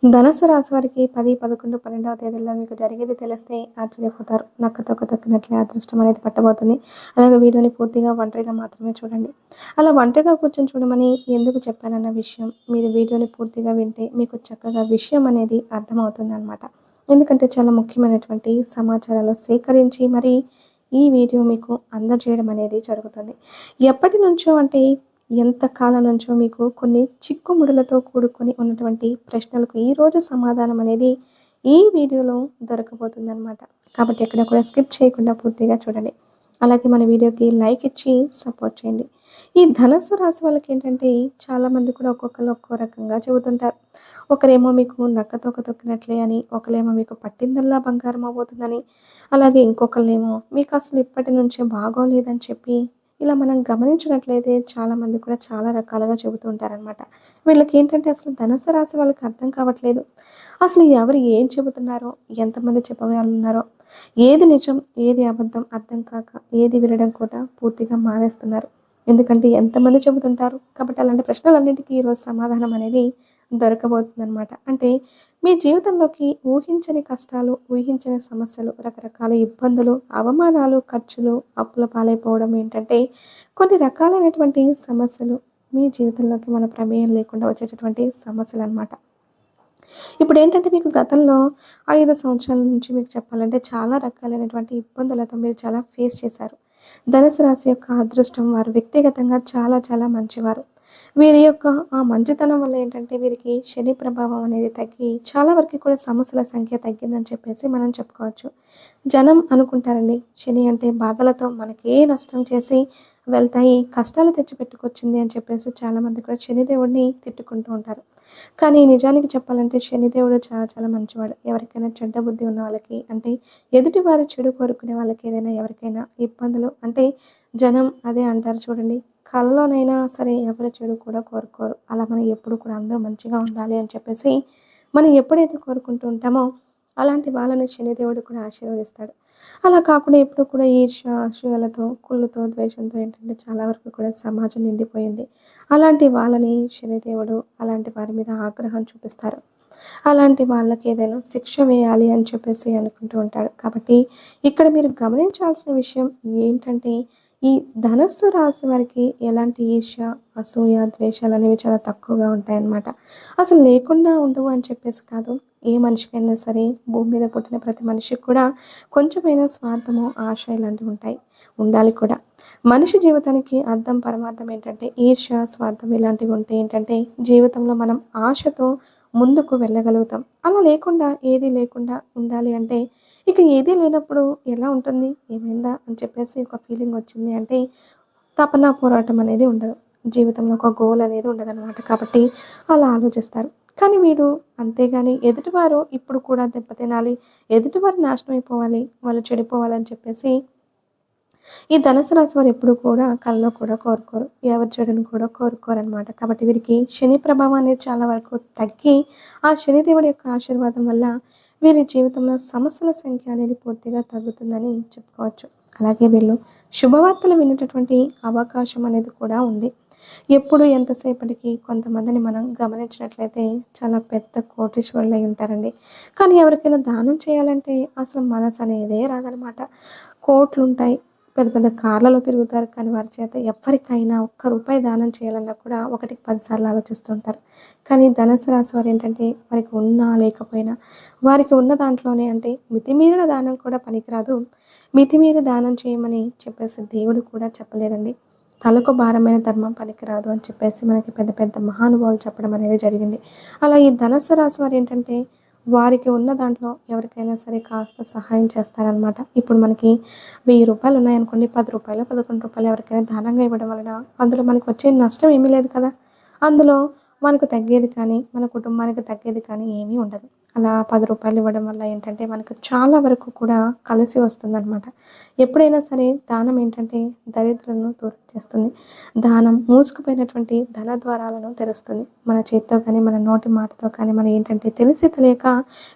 ధనుస్సు రాశి వారికి 10, 11, 12వ తేదీల్లో మీకు జరిగేది తెలిస్తే ఆశ్చర్యపోతారు. నక్కతోక తొక్కినట్లే అదృష్టం అనేది పట్టబోతుంది. అలాగే వీడియోని పూర్తిగా ఒంటరిగా మాత్రమే చూడండి. అలా ఒంటరిగా కూర్చొని చూడమని ఎందుకు చెప్పానన్న విషయం మీరు వీడియోని పూర్తిగా వింటే మీకు చక్కగా విషయం అనేది అర్థమవుతుందనమాట. ఎందుకంటే చాలా ముఖ్యమైనటువంటి సమాచారాలు సేకరించి మరి ఈ వీడియో మీకు అందజేయడం అనేది జరుగుతుంది. ఎప్పటి నుంచో అంటే ఎంత కాలం నుంచో మీకు కొన్ని చిక్కుముడులతో కూడుకొని ఉన్నటువంటి ప్రశ్నలకు ఈరోజు సమాధానం అనేది ఈ వీడియోలో దొరకబోతుందనమాట. కాబట్టి ఎక్కడ కూడా స్కిప్ చేయకుండా పూర్తిగా చూడండి. అలాగే మన వీడియోకి లైక్ ఇచ్చి సపోర్ట్ చేయండి. ఈ ధనుస్సు రాశి వాళ్ళకి ఏంటంటే చాలామంది కూడా ఒక్కొక్కరు ఒక్కో రకంగా చెబుతుంటారు. ఒకరేమో మీకు నక్కతోక తొక్కినట్లే అని, ఒకరేమో మీకు పట్టిందల్లా బంగారం అవ్వబోతుందని, అలాగే ఇంకొకళ్ళేమో మీకు అసలు ఇప్పటి నుంచే బాగోలేదని చెప్పి ఇలా మనం గమనించినట్లయితే చాలామంది కూడా చాలా రకాలుగా చెబుతూ ఉంటారనమాట. వీళ్ళకేంటంటే అసలు ధనుస్సు రాశి వాళ్ళకి అర్థం కావట్లేదు. అసలు ఎవరు ఏం చెబుతున్నారో, ఎంతమంది చెప్పేవాళ్ళున్నారో, ఏది నిజం, ఏది అబద్ధం అర్థం కాక ఏది వినడం కూడా పూర్తిగా మానేస్తున్నారు. ఎందుకంటే ఎంతమంది చెబుతుంటారు. కాబట్టి అలాంటి ప్రశ్నలన్నిటికీ ఈరోజు సమాధానం అనేది దొరకబోతుందనమాట. అంటే మీ జీవితంలోకి ఊహించని కష్టాలు, ఊహించని సమస్యలు, రకరకాల ఇబ్బందులు, అవమానాలు, ఖర్చులు, అప్పుల పాలైపోవడం ఏంటంటే కొన్ని రకాలైనటువంటి సమస్యలు మీ జీవితంలోకి మన ప్రమేయం లేకుండా వచ్చేటటువంటి సమస్యలనమాట. ఇప్పుడేంటంటే మీకు గతంలో 5 సంవత్సరాల నుంచి మీకు చెప్పాలంటే చాలా రకాలైనటువంటి ఇబ్బందులతో మీరు చాలా ఫేస్ చేశారు. ధనుసు రాశి యొక్క అదృష్టం వారు వ్యక్తిగతంగా చాలా చాలా మంచివారు. వీరి యొక్క ఆ మంచితనం వల్ల ఏంటంటే వీరికి శని ప్రభావం అనేది తగ్గి చాలా వరకు కూడా సమస్యల సంఖ్య తగ్గిందని చెప్పేసి మనం చెప్పుకోవచ్చు. జనం అనుకుంటారండి శని అంటే బాధలతో మనకే నష్టం చేసి వెళ్తాయి, కష్టాలు తెచ్చిపెట్టుకొచ్చింది అని చెప్పేసి చాలామంది కూడా శనిదేవుడిని తిట్టుకుంటూ ఉంటారు. కానీ నిజానికి చెప్పాలంటే శనిదేవుడు చాలా చాలా మంచివాడు. ఎవరికైనా చెడ్డ బుద్ధి ఉన్న వాళ్ళకి అంటే ఎదుటి వారి చెడు కోరుకునే వాళ్ళకి ఏదైనా ఎవరికైనా ఇబ్బందులు అంటే జనం అదే అంటారు చూడండి, కలలోనైనా సరే ఎవరి చెడు కూడా కోరుకోరు. అలా మనం ఎప్పుడు కూడా అందరూ మంచిగా ఉండాలి అని చెప్పేసి మనం ఎప్పుడైతే కోరుకుంటూ ఉంటామో అలాంటి వాళ్ళని శనిదేవుడు కూడా ఆశీర్వదిస్తాడు. అలా కాకుండా ఎప్పుడు కూడా ఈర్ష్య, అసూయలతో, కుళ్ళుతో, ద్వేషంతో ఏంటంటే చాలా వరకు కూడా సమాజం నిండిపోయింది. అలాంటి వాళ్ళని శనిదేవుడు అలాంటి వారి మీద ఆగ్రహం చూపిస్తారు. అలాంటి వాళ్ళకి ఏదైనా శిక్ష వేయాలి అని చెప్పేసి అనుకుంటూ ఉంటాడు. కాబట్టి ఇక్కడ మీరు గమనించాల్సిన విషయం ఏంటంటే ఈ ధనస్సు రాశి వారికి ఎలాంటి ఈర్ష్య, అసూయ, ద్వేషాలు అనేవి చాలా తక్కువగా ఉంటాయన్నమాట. అసలు లేకుండా ఉండవు అని చెప్పేసి కాదు. ఏ మనిషికైనా సరే భూమి మీద పుట్టిన ప్రతి మనిషికి కూడా కొంచెమైనా స్వార్థము, ఆశ ఇలాంటివి ఉంటాయి. ఉండాలి కూడా. మనిషి జీవితానికి అర్థం, పరమార్థం ఏంటంటే ఈర్ష్య, స్వార్థం ఇలాంటివి ఉంటే ఏంటంటే జీవితంలో మనం ఆశతో ముందుకు వెళ్ళగలుగుతాం. అలా లేకుండా ఏది లేకుండా ఉండాలి అంటే ఇక ఏదీ లేనప్పుడు ఎలా ఉంటుంది? ఏమైందా అని చెప్పేసి ఒక ఫీలింగ్ వచ్చింది అంటే తపన, పోరాటం అనేది ఉండదు. జీవితంలో ఒక గోల్ అనేది ఉండదనమాట. కాబట్టి అలా ఆలోచిస్తారు. కానీ వీడు అంతేగాని ఎదుటివారు ఇప్పుడు కూడా దెబ్బతినాలి, ఎదుటివారు నాశనం అయిపోవాలి, వాళ్ళు చెడిపోవాలని చెప్పేసి ఈ ధనుసు రాశి వారు ఎప్పుడు కూడా కలలో కూడా కోరుకోరు. ఎవరి చెడును కూడా కోరుకోరనమాట. కాబట్టి వీరికి శని ప్రభావం అనేది చాలా వరకు తగ్గి ఆ శనిదేవుడి యొక్క ఆశీర్వాదం వల్ల వీరి జీవితంలో సమస్యల సంఖ్య అనేది పూర్తిగా తగ్గుతుందని చెప్పుకోవచ్చు. అలాగే వీళ్ళు శుభవార్తలు వినేటటువంటి అవకాశం అనేది కూడా ఉంది. ఎప్పుడు ఎంతసేపటికి కొంతమందిని మనం గమనించినట్లయితే చాలా పెద్ద కోటీశ్వరులు అయి ఉంటారండి. కానీ ఎవరికైనా దానం చేయాలంటే అసలు మనసు అనేదే రాదనమాట. కోట్లుంటాయి, పెద్ద పెద్ద కార్లలో తిరుగుతారు. కానీ వారి చేత ఎవ్వరికైనా ఒక్క రూపాయి దానం చేయాలన్నా కూడా ఒకటికి 10 సార్లు ఆలోచిస్తుంటారు. కానీ ధనుసు రాశి వారు ఏంటంటే వారికి ఉన్నా లేకపోయినా వారికి ఉన్న దాంట్లోనే అంటే మితిమీరిన దానం కూడా పనికిరాదు. మితిమీరి దానం చేయమని చెప్పేసి దేవుడు కూడా చెప్పలేదండి. తలకు భారమైన ధర్మం పనికిరాదు అని చెప్పేసి మనకి పెద్ద పెద్ద మహానుభావులు చెప్పడం అనేది జరిగింది. అలా ఈ ధనుస్సు రాశి వారు ఏంటంటే వారికి ఉన్న దాంట్లో ఎవరికైనా సరే కాస్త సహాయం చేస్తారనమాట. ఇప్పుడు మనకి రూ. 1000 ఉన్నాయనుకోండి, రూ. 10, రూ. 11 ఎవరికైనా దానంగా ఇవ్వడం వలన అందులో మనకు వచ్చే నష్టం ఏమీ లేదు కదా! అందులో మనకు తగ్గేది కానీ, మన కుటుంబానికి తగ్గేది కానీ ఏమీ ఉండదు. అలా రూ. 10 ఇవ్వడం వల్ల ఏంటంటే మనకు చాలా వరకు కూడా కలిసి వస్తుందనమాట. ఎప్పుడైనా సరే దానం ఏంటంటే దరిద్రులను దూరం చేస్తుంది. దానం మూసుకుపోయినటువంటి ధన ద్వారాలను తెరుస్తుంది. మన చేత్తో కానీ, మన నోటి మాటతో కానీ మనం ఏంటంటే తెలిసి తెలియక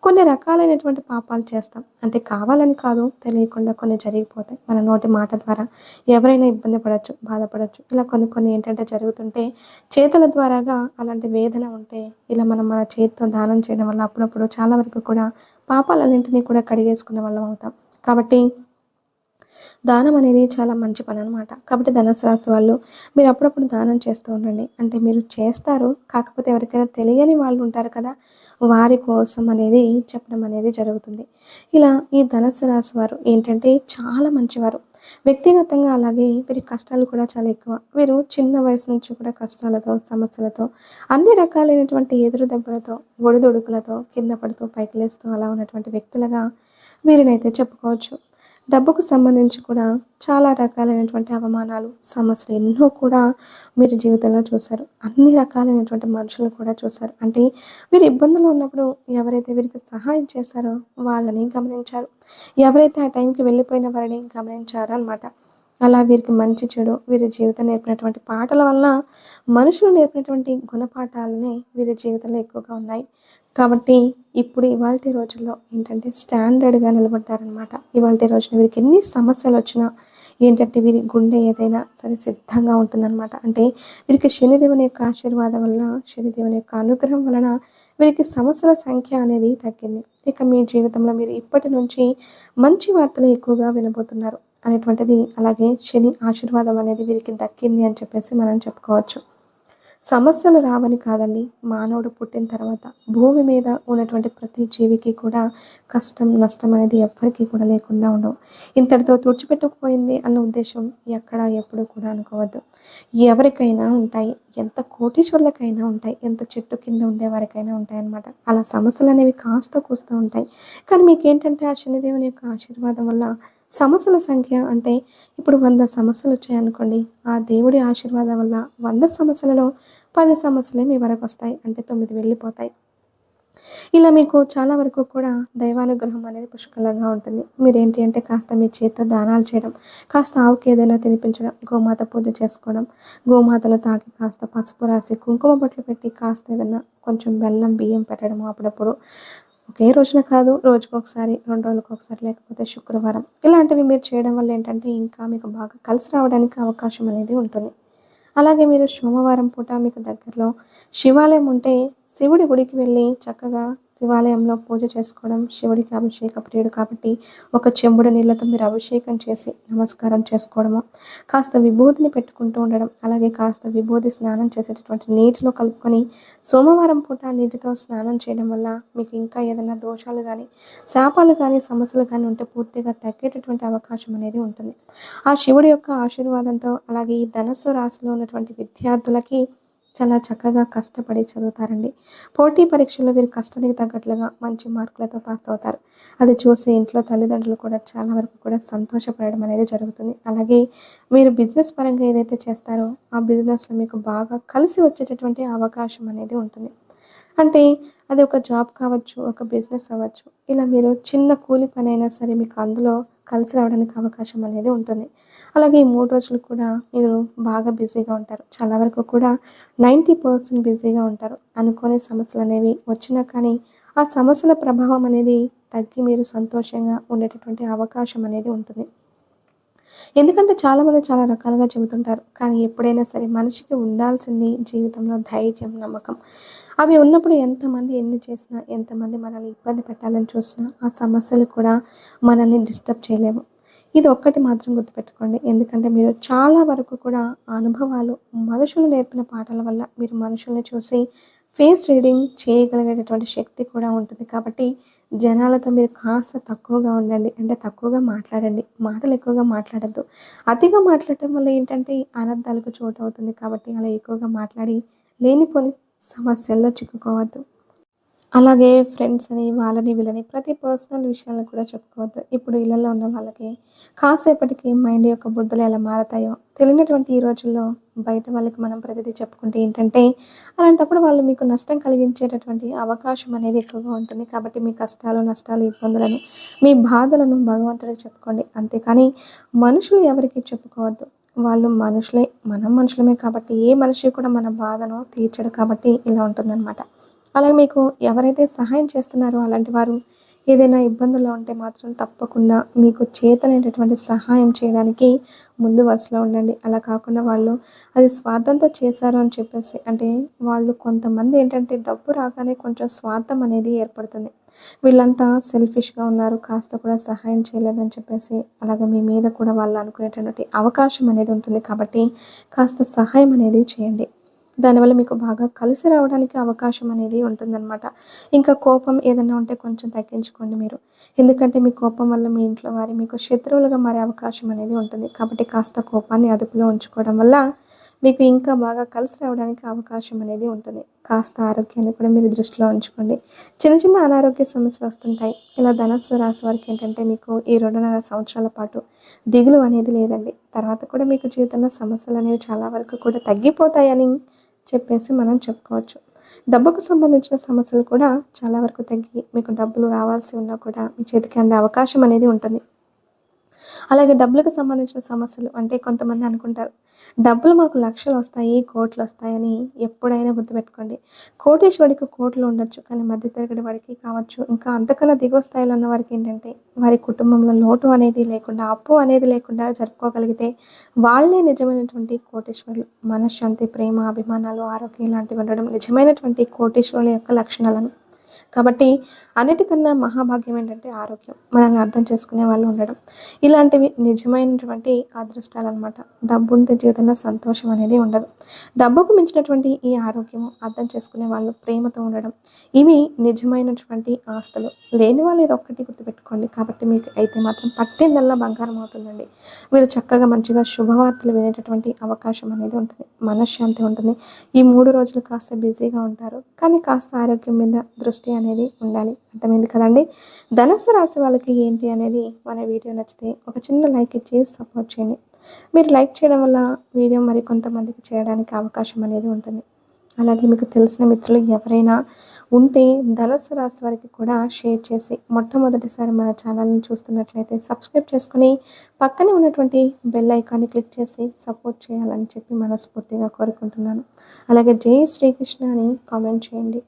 కొన్ని రకాలైనటువంటి పాపాలు చేస్తాం. అంటే కావాలని కాదు, తెలియకుండా కొన్ని జరిగిపోతాయి. మన నోటి మాట ద్వారా ఎవరైనా ఇబ్బంది పడొచ్చు, బాధపడొచ్చు. ఇలా కొన్ని కొన్ని ఏంటంటే జరుగుతుంటే చేతుల ద్వారాగా అలాంటి వేదన ఉంటే ఇలా మనం మన చేతితో దానం చేయడం వల్ల అప్పుడప్పుడు చాలా వరకు కూడా పాపాలన్నింటినీ కూడా కడిగేసుకున్న వాళ్ళం అవుతాం. కాబట్టి దానం అనేది చాలా మంచి పని అనమాట. కాబట్టి ధనుసు రాశి వాళ్ళు మీరు అప్పుడప్పుడు దానం చేస్తూ ఉండండి. అంటే మీరు చేస్తారు, కాకపోతే ఎవరికైనా తెలియని వాళ్ళు ఉంటారు కదా, వారి కోసం అనేది చెప్పడం అనేది జరుగుతుంది. ఇలా ఈ ధనుసు రాశి వారు ఏంటంటే చాలా మంచివారు. వ్యక్తిగతంగా అలాగే వీరి కష్టాలు కూడా చాలా ఎక్కువ. వీరు చిన్న వయసు నుంచి కూడా కష్టాలతో, సమస్యలతో, అన్ని రకాలైనటువంటి ఎదురు దెబ్బలతో, ఒడిదుడుకులతో, కింద పడుతూ పైకి లేస్తూ అలా ఉన్నటువంటి వ్యక్తులుగా వీరినైతే చెప్పుకోవచ్చు. డబ్బుకు సంబంధించి కూడా చాలా రకాలైనటువంటి అవమానాలు, సమస్యలు ఎన్నో కూడా మీరు జీవితంలో చూశారు. అన్ని రకాలైనటువంటి మనుషులు కూడా చూశారు. అంటే వీరు ఇబ్బందులు ఉన్నప్పుడు ఎవరైతే వీరికి సహాయం చేశారో వాళ్ళని గమనించారు. ఎవరైతే ఆ టైంకి వెళ్ళిపోయిన వారిని గమనించారో అనమాట. అలా వీరికి మంచి చెడు వీరి జీవితం నేర్పినటువంటి పాటల వలన మనుషులు నేర్పినటువంటి గుణపాఠాలనే వీరి జీవితంలో ఎక్కువగా ఉన్నాయి. కాబట్టి ఇప్పుడు ఇవాల్టి రోజుల్లో ఏంటంటే స్టాండర్డ్‌గా నిలబడ్డారనమాట. ఇవాల్టి రోజున వీరికి ఎన్ని సమస్యలొచ్చినా ఏంటంటే వీరి గుండె ఏదైనా సరే సిద్ధంగా ఉంటుందనమాట. అంటే వీరికి శనిదేవుని యొక్క ఆశీర్వాదం వలన, శనిదేవుని యొక్క అనుగ్రహం వలన వీరికి సమస్యల సంఖ్య అనేది తగ్గింది. ఇక మీ జీవితంలో మీరు ఇప్పటి నుంచి మంచి వార్తలు ఎక్కువగా వినబోతున్నారు అనేటువంటిది, అలాగే శని ఆశీర్వాదం అనేది వీరికి దక్కింది అని చెప్పేసి మనం చెప్పుకోవచ్చు. సమస్యలు రావని కాదండి, మానవుడు పుట్టిన తర్వాత భూమి మీద ఉన్నటువంటి ప్రతి జీవికి కూడా కష్టం, నష్టం అనేది ఎవ్వరికీ కూడా లేకుండా ఉండవు. ఇంతటితో తుడిచిపెట్టుకుపోయింది అన్న ఉద్దేశం ఎక్కడ ఎప్పుడు కూడా అనుకోవద్దు. ఎవరికైనా ఉంటాయి, ఎంత కోటీశ్వరులకైనా ఉంటాయి, ఎంత చెట్టు కింద ఉండేవారికైనా ఉంటాయన్నమాట. అలా సమస్యలు అనేవి కాస్త కూస్తూ ఉంటాయి. కానీ మీకేంటంటే ఆ శనిదేవుని యొక్క ఆశీర్వాదం వల్ల సమస్యల సంఖ్య అంటే ఇప్పుడు 100 సమస్యలు వచ్చాయనుకోండి, ఆ దేవుడి ఆశీర్వాదం వల్ల 100 సమస్యలలో 10 సమస్యలే మీ వరకు వస్తాయి. అంటే 9 వెళ్ళిపోతాయి. ఇలా మీకు చాలా వరకు కూడా దైవానుగ్రహం అనేది పుష్కలంగా ఉంటుంది. మీరేంటి అంటే కాస్త మీ చేత్తో దానాలు చేయడం, కాస్త ఆవుకి ఏదైనా తినిపించడం, గోమాత పూజ చేసుకోవడం, గోమాతను తాకి కాస్త పసుపు రాసి, కుంకుమ బొట్లు పెట్టి కాస్త ఏదన్నా కొంచెం బెల్లం, బియ్యం పెట్టడము అప్పుడప్పుడు. ఒకే రోజున కాదు, రోజుకొకసారి, 2 రోజులకొకసారి, లేకపోతే శుక్రవారం. ఇలాంటివి మీరు చేయడం వల్ల ఏంటంటే ఇంకా మీకు బాగా కలిసి రావడానికి అవకాశం అనేది ఉంటుంది. అలాగే మీరు సోమవారం పూట మీకు దగ్గరలో శివాలయం ఉంటే శివుడి గుడికి వెళ్ళి చక్కగా శివాలయంలో పూజ చేసుకోవడం. శివుడికి అభిషేక ప్రియుడు కాబట్టి ఒక చెంబుడు నీళ్ళతో మీరు అభిషేకం చేసి నమస్కారం చేసుకోవడము, కాస్త విభూతిని పెట్టుకుంటూ ఉండడం, అలాగే కాస్త విభూతి స్నానం చేసేటటువంటి నీటిలో కలుపుకొని సోమవారం పూట నీటితో స్నానం చేయడం వల్ల మీకు ఇంకా ఏదైనా దోషాలు కానీ, శాపాలు కానీ, సమస్యలు కానీ ఉంటే పూర్తిగా తగ్గేటటువంటి అవకాశం అనేది ఉంటుంది. ఆ శివుడి యొక్క ఆశీర్వాదంతో అలాగే ఈ ధనస్సు రాశిలో ఉన్నటువంటి విద్యార్థులకి చాలా చక్కగా కష్టపడి చదువుతారండి. పోటీ పరీక్షల్లో వీరు కష్టానికి తగ్గట్లుగా మంచి మార్కులతో పాస్ అవుతారు. అది చూసి ఇంట్లో తల్లిదండ్రులు కూడా చాలా వరకు కూడా సంతోషపడడం అనేది జరుగుతుంది. అలాగే మీరు బిజినెస్ పరంగా ఏదైతే చేస్తారో ఆ బిజినెస్‌లో మీకు బాగా కలిసి వచ్చేటటువంటి అవకాశం అనేది ఉంటుంది. అంటే అది ఒక జాబ్ కావచ్చు, ఒక బిజినెస్ అవ్వచ్చు. ఇలా మీరు చిన్న కూలి పనైనా సరే మీకు అందులో కలిసి రావడానికి అవకాశం అనేది ఉంటుంది. అలాగే ఈ 3 రోజులు కూడా మీరు బాగా బిజీగా ఉంటారు. చాలా వరకు కూడా 90% బిజీగా ఉంటారు. అనుకోని సమస్యలనేవి వచ్చినా కానీ ఆ సమస్యల ప్రభావం అనేది తగ్గి మీరు సంతోషంగా ఉండేటటువంటి అవకాశం అనేది ఉంటుంది. ఎందుకంటే చాలామంది చాలా రకాలుగా చెబుతుంటారు. కానీ ఎప్పుడైనా సరే మనిషికి ఉండాల్సింది జీవితంలో ధైర్యం, నమ్మకం. అవి ఉన్నప్పుడు ఎంతమంది ఎన్ని చేసినా, ఎంతమంది మనల్ని ఇబ్బంది పెట్టాలని చూసినా ఆ సమస్యలు కూడా మనల్ని డిస్టర్బ్ చేయలేవు. ఇది ఒక్కటి మాత్రం గుర్తుపెట్టుకోండి. ఎందుకంటే మీరు చాలా వరకు కూడా ఆ అనుభవాలు, మనుషులు నేర్పిన పాఠాల వల్ల మీరు మనుషుల్ని చూసి ఫేస్ రీడింగ్ చేయగలిగేటటువంటి శక్తి కూడా ఉంటుంది. కాబట్టి జనాలతో మీరు కాస్త తక్కువగా ఉండండి. అంటే తక్కువగా మాట్లాడండి. మాటలు ఎక్కువగా మాట్లాడొద్దు. అతిగా మాట్లాడటం వల్ల ఏంటంటే అనర్థాలకు చోటవుతుంది. కాబట్టి అలా ఎక్కువగా మాట్లాడి లేనిపోని సమస్యల్లో చిక్కుకోవద్దు. అలాగే ఫ్రెండ్స్ అని, వాళ్ళని, వీళ్ళని ప్రతి పర్సనల్ విషయాలను కూడా చెప్పుకోవద్దు. ఇప్పుడు ఇళ్లల్లో ఉన్న వాళ్ళకి కాసేపటికి మైండ్ యొక్క బుద్ధులు ఎలా మారతాయో తెలియనటువంటి ఈ రోజుల్లో బయట వాళ్ళకి మనం ప్రతిదీ చెప్పుకుంటే ఏంటంటే, అలాంటప్పుడు వాళ్ళు మీకు నష్టం కలిగించేటటువంటి అవకాశం అనేది ఎక్కువగా ఉంటుంది. కాబట్టి మీ కష్టాలు, నష్టాలు, ఇబ్బందులను, మీ బాధలను భగవంతుడికి చెప్పుకోండి. అంతేకానీ మనుషులు ఎవరికీ చెప్పుకోవద్దు. వాళ్ళు మనుషులే, మనం మనుషులమే కాబట్టి ఏ మనిషి కూడా మన బాధను తీర్చడు కాబట్టి ఇలా ఉంటుందనమాట. అలాగే మీకు ఎవరైతే సహాయం చేస్తున్నారో అలాంటి వారు ఏదైనా ఇబ్బందుల్లో ఉంటే మాత్రం తప్పకుండా మీకు చేతనైనటువంటి సహాయం చేయడానికి ముందు వరుసలో ఉండండి. అలా కాకుండా వాళ్ళు అది స్వార్థంతో చేశారు అని చెప్పేసి అంటే వాళ్ళు కొంతమంది ఏంటంటే డబ్బు రాగానే కొంచెం స్వార్థం అనేది ఏర్పడుతుంది. వీళ్ళంతా సెల్ఫిష్‌గా ఉన్నారు. కాస్త కూడా సహాయం చేయలేదని చెప్పేసి అలాగే మీ మీద కూడా వాళ్ళు అనుకునేటటువంటి అవకాశం అనేది ఉంటుంది. కాబట్టి కాస్త సహాయం అనేది చేయండి. దానివల్ల మీకు బాగా కలిసి రావడానికి అవకాశం అనేది ఉంటుందనమాట. ఇంకా కోపం ఏదన్నా ఉంటే కొంచెం తగ్గించుకోండి మీరు. ఎందుకంటే మీ కోపం వల్ల మీ ఇంట్లో వారు మీకు శత్రువులుగా మారే అవకాశం అనేది ఉంటుంది. కాబట్టి కాస్త కోపాన్ని అదుపులో ఉంచుకోవడం వల్ల మీకు ఇంకా బాగా కలిసి రావడానికి అవకాశం అనేది ఉంటుంది. కాస్త ఆరోగ్యాన్ని కూడా మీరు దృష్టిలో ఉంచుకోండి. చిన్న చిన్న అనారోగ్య సమస్యలు వస్తుంటాయి. ఇలా ధనస్సు రాశి వారికి ఏంటంటే మీకు ఈ 2.5 సంవత్సరాల పాటు దిగులు అనేది లేదండి. తర్వాత కూడా మీకు జీవితంలో సమస్యలనేవి చాలా వరకు కూడా తగ్గిపోతాయని చెప్పేసి మనం చెప్పుకోవచ్చు. డబ్బుకు సంబంధించిన సమస్యలు కూడా చాలా వరకు తగ్గి మీకు డబ్బులు రావాల్సి ఉన్నా కూడా మీ చేతికి అందే అవకాశం అనేది ఉంటుంది. అలాగే డబ్బులకు సంబంధించిన సమస్యలు అంటే కొంతమంది అనుకుంటారు, డబ్బులు మాకు లక్షలొస్తాయి, కోట్లొస్తాయని ఎప్పుడైనా గుర్తుపెట్టుకోండి. కోటీశ్వరుడికి కోట్లు ఉండొచ్చు. కానీ మధ్య తరగతి వాడికి కావచ్చు, ఇంకా అంతకన్నా దిగువ స్థాయిలో ఉన్న వారికేంటంటే, వారి కుటుంబంలో లోటు అనేది లేకుండా, అప్పు అనేది లేకుండా జరుపుకోగలిగితే వాళ్ళే నిజమైనటువంటి కోటీశ్వరులు. మనశ్శాంతి, ప్రేమ, అభిమానాలు, ఆరోగ్యం ఇలాంటివి ఉండడం నిజమైనటువంటి కోటీశ్వరుల యొక్క లక్షణాలను. కాబట్టి అన్నిటికన్నా మహాభాగ్యం ఏంటంటే ఆరోగ్యం. మనల్ని అర్థం చేసుకునే వాళ్ళు ఉండడం. ఇలాంటివి నిజమైనటువంటి అదృష్టాలనమాట. డబ్బుంటే జీవితంలో సంతోషం అనేది ఉండదు. డబ్బుకు మించినటువంటి ఈ ఆరోగ్యము, అర్థం చేసుకునే వాళ్ళు, ప్రేమతో ఉండడం ఇవి నిజమైనటువంటి ఆస్తులు. లేని వాళ్ళు ఇదొక్కటి గుర్తుపెట్టుకోండి. కాబట్టి మీకు అయితే మాత్రం పట్టిందల్లా బంగారం అవుతుందండి. మీరు చక్కగా మంచిగా శుభవార్తలు వినేటటువంటి అవకాశం అనేది ఉంటుంది. మనశ్శాంతి ఉంటుంది. ఈ 3 రోజులు కాస్త బిజీగా ఉంటారు. కానీ కాస్త ఆరోగ్యం మీద దృష్టి అనేది ఉండాలి. అర్థమైంది కదండీ! ధనుస్సు రాశి వాళ్ళకి ఏంటి అనేది మన వీడియో నచ్చితే ఒక చిన్న లైక్ ఇచ్చి సపోర్ట్ చేయండి. మీరు లైక్ చేయడం వల్ల వీడియో మరి కొంతమందికి చేరడానికి అవకాశం అనేది ఉంటుంది. అలాగే మీకు తెలిసిన మిత్రులు ఎవరైనా ఉంటే ధనుస్సు రాశి వారికి కూడా షేర్ చేసి మొట్టమొదటిసారి మన ఛానల్‌ని చూస్తున్నట్లయితే సబ్స్క్రైబ్ చేసుకొని పక్కనే ఉన్నటువంటి బెల్ ఐకాన్‌ని క్లిక్ చేసి సపోర్ట్ చేయాలని చెప్పి మనస్ఫూర్తిగా కోరుకుంటున్నాను. అలాగే జై శ్రీకృష్ణ అని కామెంట్ చేయండి.